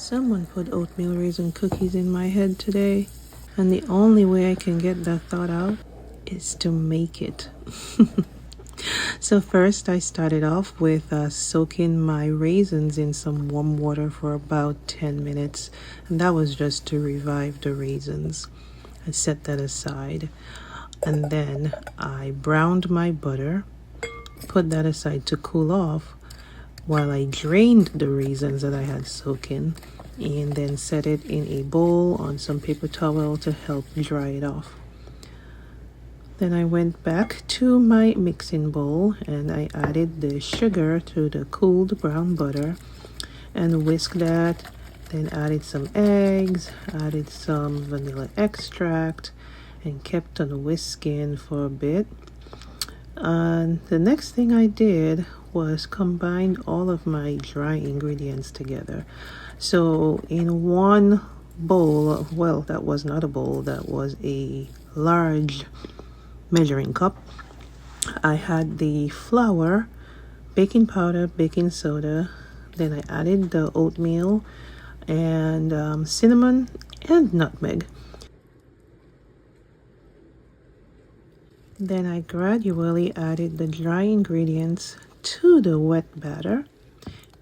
Someone put oatmeal raisin cookies in my head today, and the only way I can get that thought out is to make it. So first I started off with soaking my raisins in some warm water for about 10 minutes, and that was just to revive the raisins. I set that aside, and then I browned my butter, put that aside to cool off while I drained the raisins that I had soaking, and then set it in a bowl on some paper towel to help dry it off. Then I went back to my mixing bowl and I added the sugar to the cooled brown butter and whisked that. Then added some eggs, added some vanilla extract, and kept on whisking for a bit. And the next thing I did was combine all of my dry ingredients together. So in one bowl, well, that was not a bowl, that was a large measuring cup, I had the flour, baking powder, baking soda, then I added the oatmeal and cinnamon and nutmeg. Then I gradually added the dry ingredients to the wet batter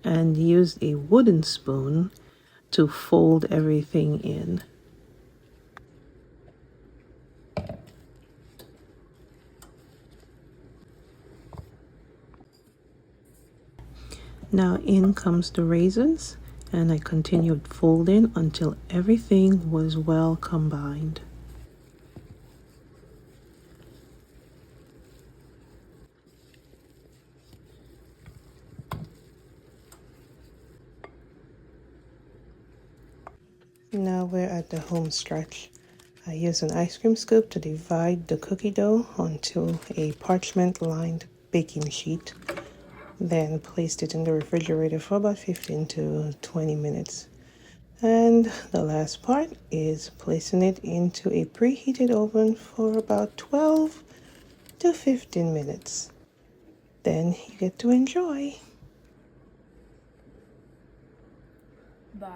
and used a wooden spoon to fold everything in. Now in comes the raisins, and I continued folding until everything was well combined. Now we're at the home stretch. I used an ice cream scoop to divide the cookie dough onto a parchment-lined baking sheet, then placed it in the refrigerator for about 15 to 20 minutes. And the last part is placing it into a preheated oven for about 12 to 15 minutes. Then you get to enjoy. Bye.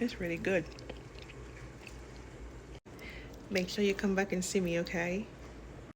It's really good. Make sure you come back and see me, okay?